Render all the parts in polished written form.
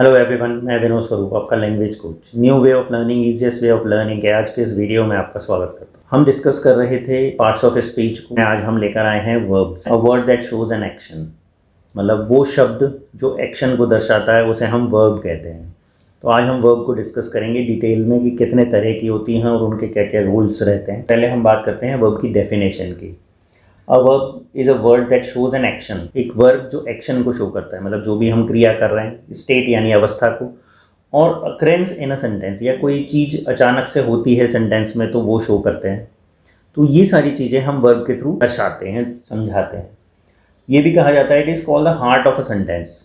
Hello everyone, मैं विनोद स्वरूप, आपका language coach. New way of learning, easiest way of learning के आज के इस वीडियो में आपका स्वागत करता हूँ। हम डिस्कस कर रहे थे पार्ट्स ऑफ स्पीच को। आज हम लेकर आए हैं verbs. A word that shows N action, मतलब वो शब्द जो एक्शन को दर्शाता है उसे हम वर्ब कहते हैं। तो आज हम वर्ब को डिस्कस करेंगे डिटेल में कि कितने तरह की होती हैं और उनके क्या क्या रूल्स रहते हैं। पहले हम बात करते हैं वर्ब की डेफिनेशन की। A verb is a word that shows an action. एक वर्ब जो एक्शन को शो करता है, मतलब जो भी हम क्रिया कर रहे हैं, स्टेट यानी अवस्था को, और अक्रेंस इन अ सेंटेंस, या कोई चीज़ अचानक से होती है सेंटेंस में तो वो शो करते हैं। तो ये सारी चीज़ें हम वर्ब के थ्रू दर्शाते हैं, समझाते हैं। ये भी कहा जाता है it is called the heart of a sentence.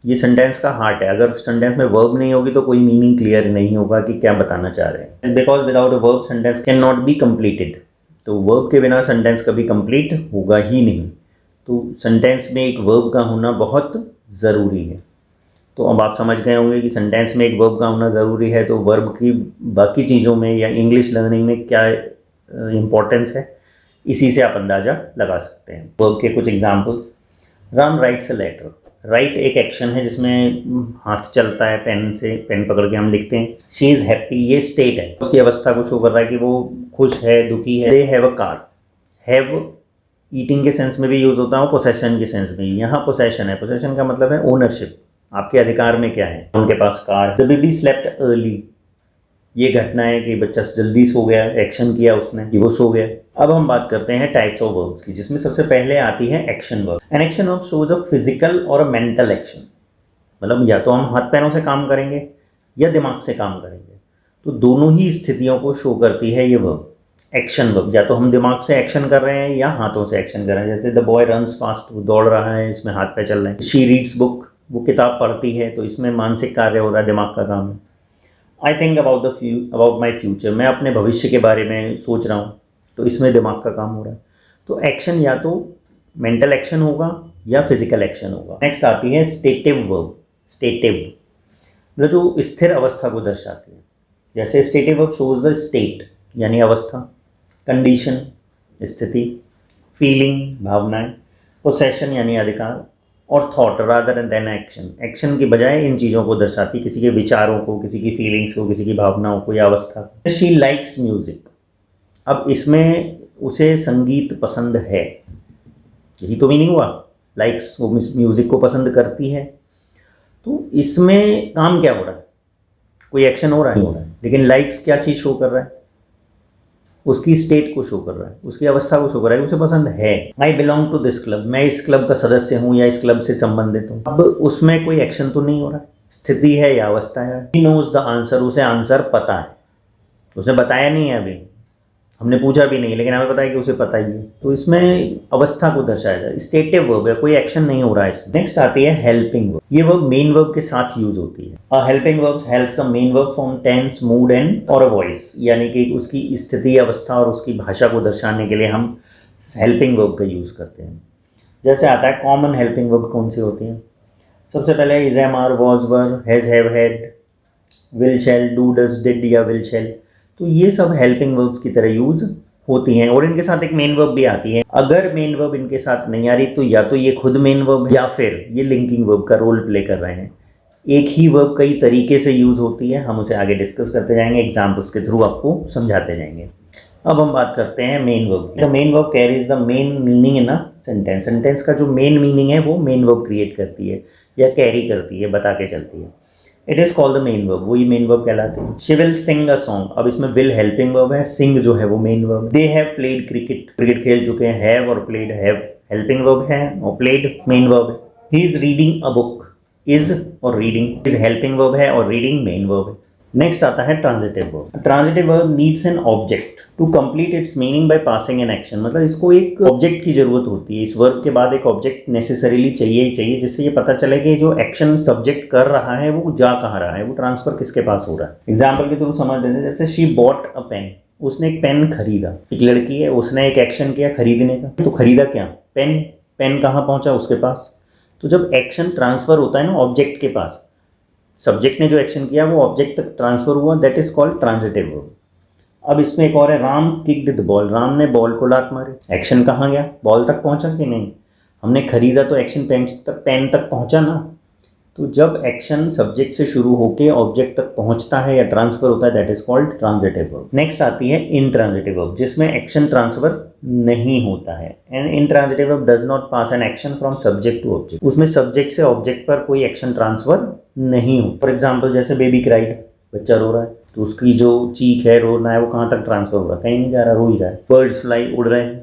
ये सेंटेंस का हार्ट है। अगर सेंटेंस में वर्ब नहीं होगी तो कोई मीनिंग क्लियर नहीं होगा कि क्या बताना चाह रहे हैं। Because without a verb sentence can not be completed. तो वर्ब के बिना सेंटेंस कभी कंप्लीट होगा ही नहीं। तो सेंटेंस में एक वर्ब का होना बहुत ज़रूरी है। तो अब आप समझ गए होंगे कि सेंटेंस में एक वर्ब का होना ज़रूरी है, तो वर्ब की बाकी चीज़ों में या इंग्लिश लर्निंग में क्या इम्पोर्टेंस है, इसी से आप अंदाज़ा लगा सकते हैं। वर्ब के कुछ examples. Ram writes a letter. Write एक एक्शन है जिसमें हाथ चलता है, पेन से पेन पकड़ के हम लिखते हैं। शी इज़ हैप्पी, ये स्टेट है, उसकी अवस्था को शो कर रहा है कि वो खुश है, दुखी है। They have a car. Have eating के सेंस में भी यूज़ होता है और पोसेशन के सेंस में। यहाँ पोसेशन है, पोसेशन का मतलब है ओनरशिप, आपके अधिकार में क्या है। उनके पास car. The baby slept early, ये घटना है कि बच्चा जल्दी सो गया, एक्शन किया उसने कि वो सो गया। अब हम बात करते हैं टाइप्स ऑफ वर्ब्स की, जिसमें सबसे पहले आती है action verb. An action verb shows a physical और अ मेंटल एक्शन, मतलब या तो हम हाथ पैरों से काम करेंगे या दिमाग से काम करेंगे। तो दोनों ही स्थितियों को शो करती है ये वर्ब, एक्शन वर्ब। या तो हम दिमाग से एक्शन कर रहे हैं या हाथों से एक्शन कर रहे हैं। जैसे द बॉय रन्स फास्ट, वो दौड़ रहा है, इसमें हाथ पैर चल रहे हैं। शी रीड्स बुक, वो किताब पढ़ती है, तो इसमें मानसिक कार्य हो रहा है, दिमाग का काम है। I think about my future, मैं अपने भविष्य के बारे में सोच रहा हूँ, तो इसमें दिमाग का काम हो रहा है। तो एक्शन या तो मेंटल एक्शन होगा या फिजिकल एक्शन होगा। नेक्स्ट आती है स्टेटिव वर्ब। स्टेटिव मतलब जो स्थिर अवस्था को दर्शाती है। जैसे stative verb shows the state यानी अवस्था, कंडीशन स्थिति, फीलिंग भावनाएं, पोसेशन यानी अधिकार, और thought rather than action, action की बजाय इन चीज़ों को दर्शाती, किसी के विचारों को, किसी की फीलिंग्स को, किसी की भावनाओं को या अवस्था को। शी लाइक्स म्यूजिक, अब इसमें उसे संगीत पसंद है, यही तो मीनिंग हुआ। लाइक्स, वो म्यूजिक को पसंद करती है। तो इसमें काम क्या हो रहा है, कोई एक्शन हो रहा है, लेकिन लाइक्स क्या चीज़ शो कर रहा है, उसकी स्टेट को शो कर रहा है, उसकी अवस्था को शो कर रहा है, उसे पसंद है। I belong to this club, मैं इस क्लब का सदस्य हूँ या इस क्लब से संबंधित हूँ। अब उसमें कोई एक्शन तो नहीं हो रहा है, स्थिति है या अवस्था है। ही नोज द आंसर, उसे आंसर पता है, उसने बताया नहीं है, अभी हमने पूछा भी नहीं, लेकिन हमें पता है कि उसे पता ही है। तो इसमें अवस्था को दर्शाया जाए। स्टेटिव वर्ब है, कोई एक्शन नहीं हो रहा है इसमें। नेक्स्ट आती है हेल्पिंग वर्ब। ये वर्ब मेन वर्ब के साथ यूज होती है। A helping verb helps the main verb from tense, mood and और अ वॉइस, यानी कि उसकी स्थिति, अवस्था और उसकी भाषा को दर्शाने के लिए हम हेल्पिंग वर्ब का यूज करते हैं। जैसे आता है कॉमन हेल्पिंग वर्ब कौन सी होती है। सबसे पहले is, am, are, was, were, has, have, had, will, shall, do, does, did या विल, शैल। तो ये सब हेल्पिंग वर्ब्स की तरह यूज होती हैं, और इनके साथ एक मेन वर्ब भी आती है। अगर मेन वर्ब इनके साथ नहीं आ रही तो या तो ये खुद मेन वर्ब है या फिर ये लिंकिंग वर्ब का रोल प्ले कर रहे हैं। एक ही वर्ब कई तरीके से यूज होती है, हम उसे आगे डिस्कस करते जाएंगे, एग्जाम्पल्स के थ्रू आपको समझाते जाएंगे। अब हम बात करते हैं मेन वर्ब की। Main verb carries the main meaning in a sentence. Sentence का जो मेन मीनिंग है वो मेन वर्ब क्रिएट करती है या कैरी करती है, बता के चलती है। It is called the main verb, वही मेन वर्ब कहलाती है। She will sing a song, अब इसमें विल हेल्पिंग वर्ब है, सिंग जो है वो main verb. They have played cricket, cricket खेल चुके हैं। हैव और प्लेड, हैव हेल्पिंग वर्ब है और प्लेड मेन वर्ब है। He is reading a book, is और रीडिंग, इज हेल्पिंग वर्ब है और रीडिंग मेन वर्ब है। नेक्स्ट आता है transitive verb. Transitive verb needs an object to complete its meaning by passing an action, मतलब इसको एक ऑब्जेक्ट की जरूरत होती है। इस वर्ब के बाद एक ऑब्जेक्ट नेसेसरीली चाहिए ही चाहिए, जिससे ये पता चले कि जो एक्शन सब्जेक्ट कर रहा है वो जा कहाँ रहा है, वो ट्रांसफर किसके पास हो रहा है। एग्जाम्पल के थ्रू समझ देते हैं। जैसे शी बॉट अ पेन, उसने एक पेन खरीदा। एक लड़की है, उसने एक एक्शन किया खरीदने का, तो खरीदा क्या, पेन। पेन कहाँ पहुंचा, उसके पास। तो जब एक्शन ट्रांसफर होता है ना ऑब्जेक्ट के पास, सब्जेक्ट ने जो एक्शन किया वो ऑब्जेक्ट तक ट्रांसफर हुआ, that is called transitive verb. अब इसमें एक और है, Ram kicked the ball, Ram ने बॉल को लात मारी। एक्शन कहाँ गया, बॉल तक पहुंचा कि नहीं। हमने खरीदा तो एक्शन पेन तक पहुंचा ना, तो जब एक्शन सब्जेक्ट से शुरू होकर ऑब्जेक्ट तक पहुंचता है या ट्रांसफर होता है, that is called transitive verb. Next आती है इंट्रांजिटिव वर्ब, जिसमें एक्शन ट्रांसफर नहीं होता है। And intransitive verb does not pass an action from subject to object. उसमें सब्जेक्ट से ऑब्जेक्ट पर कोई एक्शन ट्रांसफर नहीं हो। फॉर एग्जाम्पल जैसे बेबी क्राइड, बच्चा रो रहा है, तो उसकी जो चीख है, रोना है, वो कहाँ तक ट्रांसफर हो रहा है? कहीं नहीं जा रहा, रो ही रहा है। बर्ड्स फ्लाई, उड़ रहे हैं।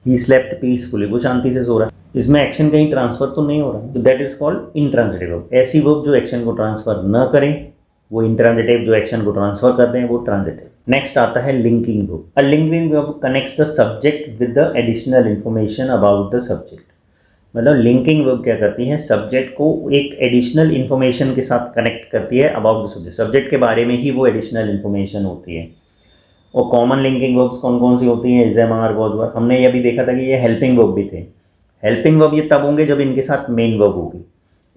ही स्लेप्ट पीसफुली, वो शांति से सो रहा है। इसमें एक्शन कहीं ट्रांसफर तो नहीं हो रहा, तो that is called intransitive verb. ऐसी वर्ब जो एक्शन को ट्रांसफर न करें वो इंट्रांजिटिव, जो एक्शन को ट्रांसफर कर दें वो ट्रांजिटिव। नेक्स्ट आता है linking verb. A linking verb connects the subject with the additional information about the subject. मतलब लिंकिंग वर्ब क्या करती है? सब्जेक्ट को एक एडिशनल इंफॉर्मेशन के साथ कनेक्ट करती है अबाउट द सब्जेक्ट। सब्जेक्ट के बारे में ही वो एडिशनल इंफॉर्मेशन होती है। और कॉमन लिंकिंग वर्ब्स कौन कौन सी होती हैं? इज, एम, आर, वॉज, वर। हमने ये भी देखा था कि ये हेल्पिंग वर्ब भी थे। हेल्पिंग वर्ब ये तब होंगे जब इनके साथ मेन वर्ब होगी,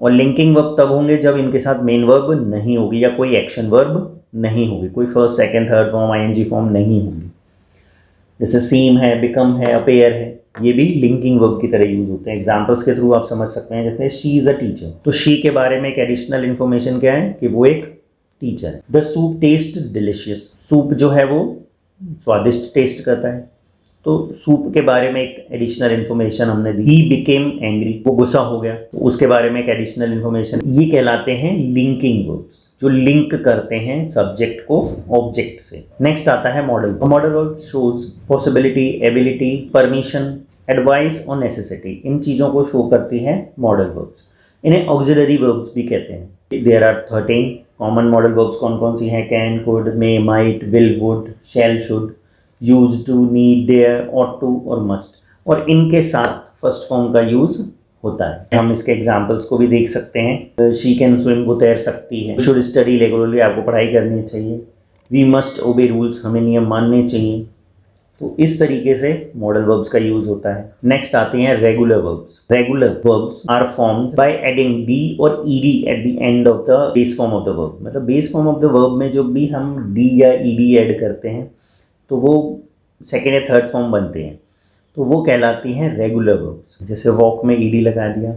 और लिंकिंग वर्ब तब होंगे जब इनके साथ मेन वर्ब नहीं होगी या कोई एक्शन वर्ब नहीं होगी, कोई first second third form ING form नहीं होगी। जैसे सीम है, बिकम है, अपेयर है, ये भी लिंकिंग वर्ब की तरह यूज होते हैं। एग्जाम्पल्स के थ्रू आप समझ सकते हैं। जैसे शी इज़ अ टीचर, तो शी के बारे में एक एडिशनल इन्फॉर्मेशन क्या है कि वो एक टीचर है। The soup taste delicious, soup जो है वो स्वादिष्ट टेस्ट करता है, तो सूप के बारे में एक एडिशनल इन्फॉर्मेशन हमने दी। ही बिकेम एंग्री, वो गुस्सा हो गया, तो उसके बारे में एक एडिशनल इन्फॉर्मेशन। ये कहलाते हैं लिंकिंग वर्ब्स, जो लिंक करते हैं सब्जेक्ट को ऑब्जेक्ट से। नेक्स्ट आता है modal. Modal verb shows possibility, ability, permission, advice और नेसेसिटी। इन चीज़ों को शो करती है मॉडल वर्ब्स। इन्हें ऑक्सिलरी वर्ब्स भी कहते हैं। There are 13 common modal verbs. कौन कौन सी हैं? Can, could, may, might, will, would, shall, should, use to, need, dare, ought to और मस्ट। और इनके साथ फर्स्ट फॉर्म का यूज होता है। हम इसके एग्जाम्पल्स को भी देख सकते हैं। शी कैन स्विम, वो तैर सकती है। शुड स्टडी रेगुलरली, आपको पढ़ाई करनी चाहिए। वी मस्ट ओबे रूल्स, हमें नियम मानने चाहिए। तो इस तरीके से मॉडल वर्ब्स का यूज होता है। नेक्स्ट आते हैं regular verbs. Regular verbs are formed by adding D और ED at the end of the base form of the verb. मतलब base form of the verb में जो भी हम डी या ईडी ऐड करते हैं तो वो सेकेंड या थर्ड फॉर्म बनते हैं, तो वो कहलाती हैं रेगुलर वर्ब्स। जैसे वॉक में ईडी लगा दिया,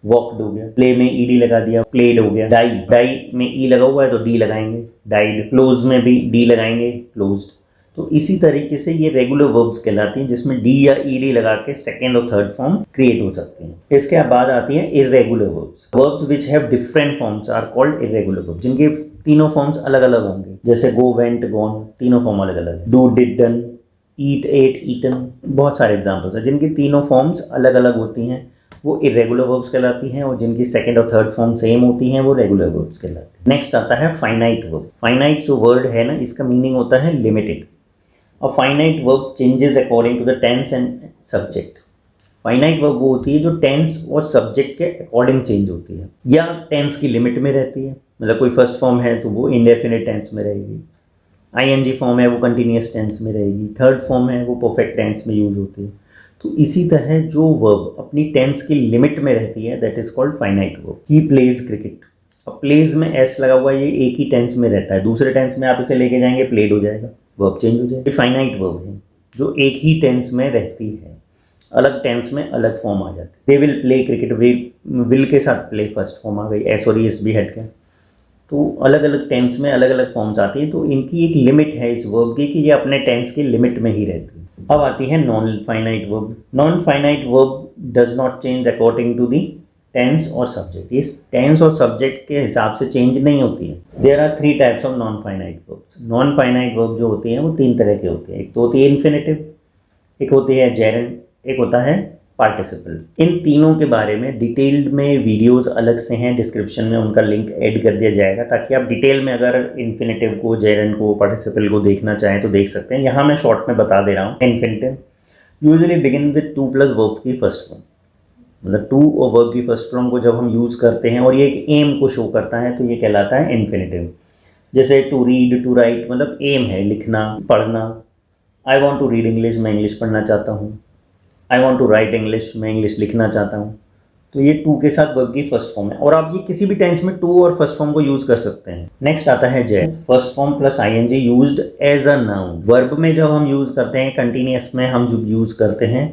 वॉकड हो गया। प्ले में ईडी लगा दिया, प्लेड हो गया। डाई, डाई में ई लगा हुआ है तो डी लगाएंगे, डाइड। क्लोज में भी डी लगाएंगे, क्लोज्ड। तो इसी तरीके से ये रेगुलर वर्ब्स कहलाती हैं, जिसमें डी या ईडी लगा के सेकेंड और थर्ड फॉर्म क्रिएट हो सकते हैं। इसके बाद आती हैं irregular verbs. Verbs which have different forms are called irregular verbs, जिनके तीनों फॉर्म्स अलग अलग होंगे। जैसे गो, वेंट, गॉन, तीनों फॉर्म अलग अलग है। Do, did, done, eat, ate, eaten, बहुत सारे एग्जाम्पल्स हैं। जिनकी तीनों फॉर्म्स अलग अलग होती हैं वो इर्रेगुलर वर्ब्स कहलाती हैं, और जिनकी सेकंड और थर्ड फॉर्म सेम होती हैं वो रेगुलर वर्ब्स कहलाती हैं। नेक्स्ट आता है फाइनाइट वर्ब। फाइनाइट जो वर्ड है ना, इसका मीनिंग होता है limited. A finite verb changes according to the tense and subject. Finite verb वो होती है जो टेंस और सब्जेक्ट के अकॉर्डिंग चेंज होती है, या टेंस की लिमिट में रहती है। मतलब कोई फर्स्ट फॉर्म है तो वो इंडेफिनिट टेंस में रहेगी, आईएनजी फॉर्म है वो कंटिन्यूस टेंस में रहेगी, थर्ड फॉर्म है वो परफेक्ट टेंस में यूज होती है। तो इसी तरह जो वर्ब अपनी टेंस की लिमिट में रहती है that is called finite verb. He plays cricket. अब प्लेज में एस लगा हुआ है, ये एक ही टेंस में रहता है। दूसरे टेंस में आप इसे लेके जाएंगे प्लेड हो जाएगा, वर्ब चेंज हो जाएगा। फाइनाइट वर्ब है जो एक ही टेंस में रहती है, अलग टेंस में अलग फॉर्म आ जाती है। They will play cricket, will के साथ प्ले फर्स्ट फॉर्म आ गई, एस और एस भी हट गया। तो अलग अलग टेंस में अलग अलग फॉर्म्स आती हैं, तो इनकी एक लिमिट है इस वर्ब की कि ये अपने टेंस की लिमिट में ही रहती है। अब आती है non finite verb. Non finite verb does not change according to the tense और सब्जेक्ट। इस टेंस और सब्जेक्ट के हिसाब से चेंज नहीं होती है। There are 3 types of non finite verbs. Non finite verb जो होती हैं वो 3 तरह के होते हैं। एक तो होती है इन्फिनेटिव, एक होती है जेरेंड, एक होता है पार्टिसिपल। इन तीनों के बारे में डिटेल्ड में वीडियोस अलग से हैं, डिस्क्रिप्शन में उनका लिंक ऐड कर दिया जाएगा, ताकि आप डिटेल में अगर इन्फिनेटिव को, जेरेंड को, पार्टिसिपल को देखना चाहें तो देख सकते हैं। यहाँ मैं शॉर्ट में बता दे रहा हूँ। Infinitive usually begin with 2 plus verb की फर्स्ट फॉर्म। मतलब 2 और वर्ब की फर्स्ट फॉर्म को जब हम यूज़ करते हैं और ये एक एम को शो करता है तो ये कहलाता है इन्फिनेटिव। जैसे टू रीड, टू राइट, मतलब एम है लिखना, पढ़ना। I want to read English, मैं इंग्लिश पढ़ना चाहता हूँ। I want to write English, मैं इंग्लिश लिखना चाहता हूँ। तो ये 2 के साथ वर्ब की फर्स्ट फॉर्म है, और आप ये किसी भी टेंस में 2 और फर्स्ट फॉर्म को यूज़ कर सकते हैं। नेक्स्ट आता है J, first form plus ING used as a noun. Verb में जब हम यूज़ करते हैं, कंटिन्यूअस में हम जो यूज़ करते हैं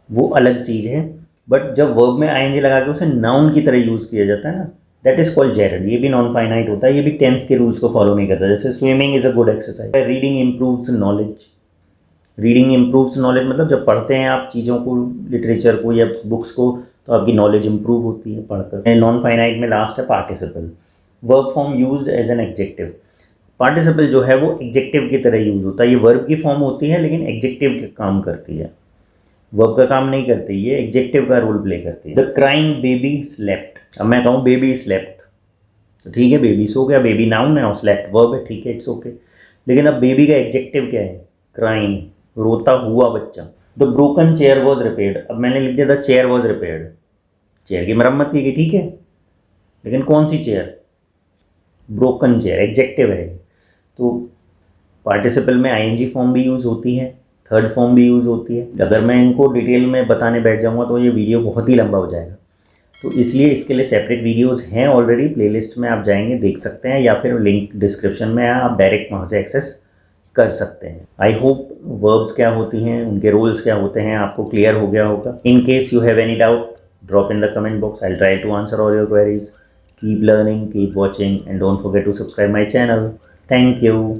वो अलग चीज़ है। बट जब वर्ब में आईएनजी लगा के उसे नाउन की तरह यूज़ किया जाता है ना, दैट इज कॉल्ड जेरड। ये भी नॉन फाइनाइट होता है, ये भी टेंस के रूल्स को फॉलो नहीं करता। जैसे swimming is a good exercise, reading improves knowledge. Reading improves knowledge मतलब जब पढ़ते हैं आप चीज़ों को, लिटरेचर को या बुक्स को, तो आपकी नॉलेज इंप्रूव होती है पढ़कर। नॉन फाइनाइट में लास्ट है participle, verb form used as an adjective. Participle जो है वो एडजेक्टिव की तरह यूज होता है। ये वर्ब की फॉर्म होती है लेकिन एडजेक्टिव का काम करती है, वर्ब का काम नहीं करती, ये एडजेक्टिव का रोल प्ले करती है। The crying baby slept. अब मैं कहूँ बेबी स्लेप्ट, तो ठीक है, बेबी सो गया, बेबी नाउन है और स्लेप्ट वर्ब है, ठीक है, इट्स ओके। लेकिन अब बेबी का एडजेक्टिव क्या है? क्राइंग, रोता हुआ बच्चा। The broken chair was repaired. अब मैंने लिख दिया the chair was repaired, chair की मरम्मत की गई, ठीक है, लेकिन कौन सी चेयर? ब्रोकन चेयर, एडजेक्टिव है। तो पार्टिसिपल में आईएनजी फॉर्म भी यूज़ होती है, थर्ड फॉर्म भी यूज़ होती है। अगर मैं इनको डिटेल में बताने बैठ जाऊँगा तो ये वीडियो बहुत ही लंबा हो जाएगा, तो इसलिए इसके लिए सेपरेट वीडियोस हैं ऑलरेडी, प्लेलिस्ट में आप जाएंगे देख सकते हैं, या फिर लिंक डिस्क्रिप्शन में है, आप डायरेक्ट वहाँ से एक्सेस कर सकते हैं। आई होप वर्ब्स क्या होती हैं, उनके रोल्स क्या होते हैं, आपको क्लियर हो गया होगा। In case you have any doubt, drop in the comment box, I will try to answer all your queries. Keep learning, keep watching, and don't forget to subscribe my channel. Thank you.